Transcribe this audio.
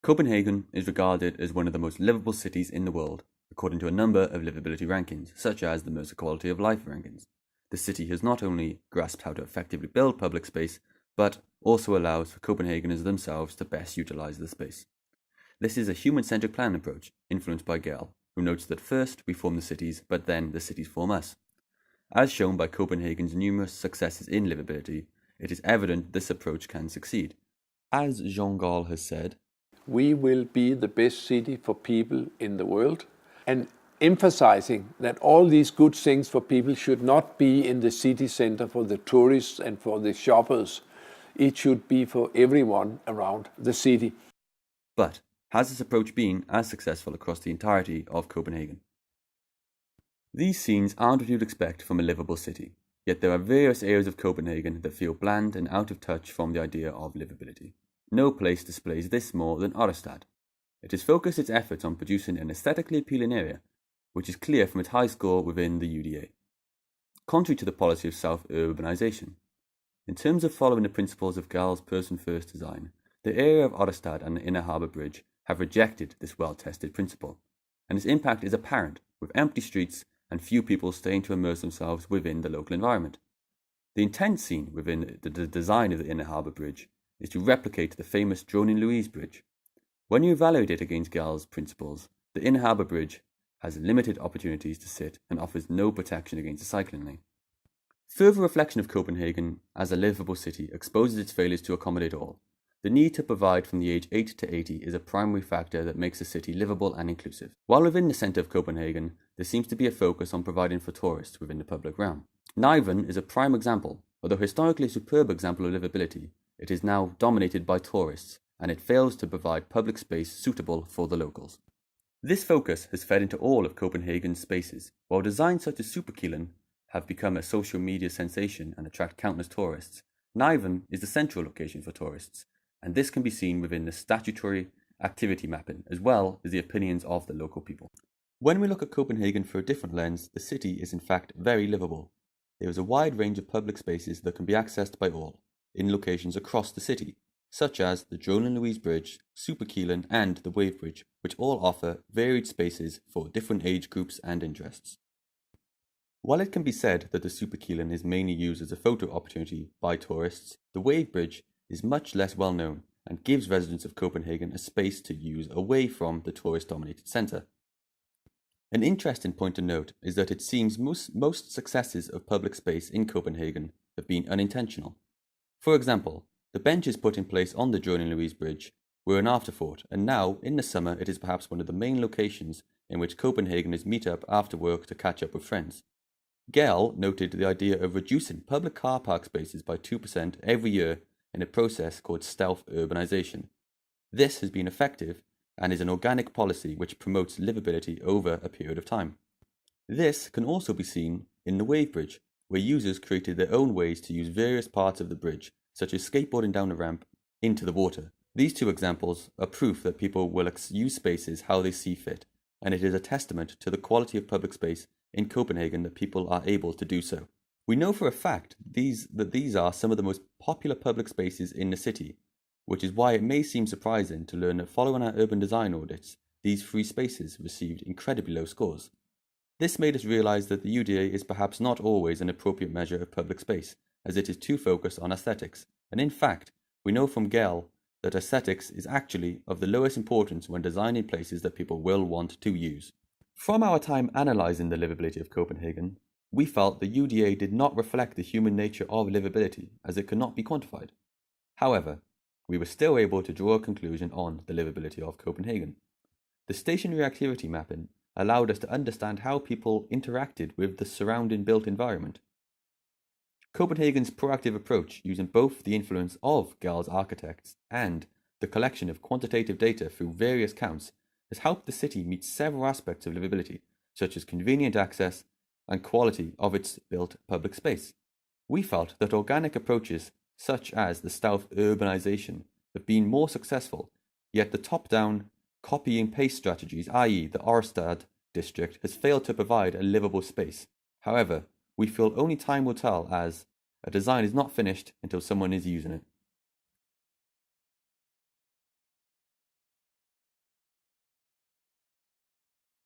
Copenhagen is regarded as one of the most livable cities in the world, according to a number of livability rankings, such as the Mercer Quality of Life rankings. The city has not only grasped how to effectively build public space, but also allows for Copenhageners themselves to best utilize the space. This is a human-centric planning approach, influenced by Gale, who notes that first we form the cities, but then the cities form us. As shown by Copenhagen's numerous successes in livability, it is evident this approach can succeed. As Jean Gall has said, "We will be the best city for people in the world," and emphasizing that all these good things for people should not be in the city center for the tourists and for the shoppers. It should be for everyone around the city. But has this approach been as successful across the entirety of Copenhagen? These scenes aren't what you'd expect from a livable city, yet there are various areas of Copenhagen that feel bland and out of touch from the idea of livability. No place displays this more than Ørestad. It has focused its efforts on producing an aesthetically appealing area, which is clear from its high score within the UDA. Contrary to the policy of self-urbanization, in terms of following the principles of Gall's person-first design, the area of Ørestad and the Inner Harbour Bridge have rejected this well-tested principle, and its impact is apparent, with empty streets and few people staying to immerse themselves within the local environment. The intent seen within the design of the Inner Harbour Bridge is to replicate the famous Droning-Louise Bridge. When you evaluate it against Gall's principles, the Inner Harbour Bridge has limited opportunities to sit and offers no protection against a cycling lane. Further reflection of Copenhagen as a livable city exposes its failures to accommodate all. The need to provide from the age 8 to 80 is a primary factor that makes the city livable and inclusive. While within the centre of Copenhagen, there seems to be a focus on providing for tourists within the public realm. Niven is a prime example. Although historically a superb example of livability, it is now dominated by tourists, and it fails to provide public space suitable for the locals. This focus has fed into all of Copenhagen's spaces, while designs such as Cpenhagen have become a social media sensation and attract countless tourists. Niven is the central location for tourists, and this can be seen within the statutory activity mapping as well as the opinions of the local people. When we look at Copenhagen through a different lens, the city is in fact very livable. There is a wide range of public spaces that can be accessed by all, in locations across the city, such as the Droning-Louise Bridge, Cpenhagen and the Wave Bridge, which all offer varied spaces for different age groups and interests. While it can be said that the Cpenhagen is mainly used as a photo opportunity by tourists, the Wave Bridge is much less well known and gives residents of Copenhagen a space to use away from the tourist-dominated centre. An interesting point to note is that it seems most successes of public space in Copenhagen have been unintentional. For example, the benches put in place on the Droning-Louise Bridge were an afterthought, and now, in the summer, it is perhaps one of the main locations in which Copenhageners meet up after work to catch up with friends. Gell noted the idea of reducing public car park spaces by 2% every year in a process called stealth urbanization. This has been effective and is an organic policy which promotes livability over a period of time. This can also be seen in the Wave Bridge, where users created their own ways to use various parts of the bridge, such as skateboarding down a ramp into the water. These two examples are proof that people will use spaces how they see fit, and it is a testament to the quality of public space in Copenhagen that people are able to do so. We know for a fact that these are some of the most popular public spaces in the city, which is why it may seem surprising to learn that following our urban design audits, these three spaces received incredibly low scores. This made us realise that the UDA is perhaps not always an appropriate measure of public space, as it is too focused on aesthetics, and in fact, we know from Gell that aesthetics is actually of the lowest importance when designing places that people will want to use. From our time analysing the livability of Copenhagen, we felt the UDA did not reflect the human nature of livability, as it could not be quantified. However, we were still able to draw a conclusion on the livability of Copenhagen. The stationary activity mapping allowed us to understand how people interacted with the surrounding built environment. Copenhagen's proactive approach, using both the influence of Gell's architects and the collection of quantitative data through various counts, has helped the city meet several aspects of livability, such as convenient access and quality of its built public space. We felt that organic approaches such as the stealth urbanization have been more successful, yet the top-down copy and paste strategies, i.e. the Ørestad district, has failed to provide a livable space. However, we feel only time will tell, as a design is not finished until someone is using it.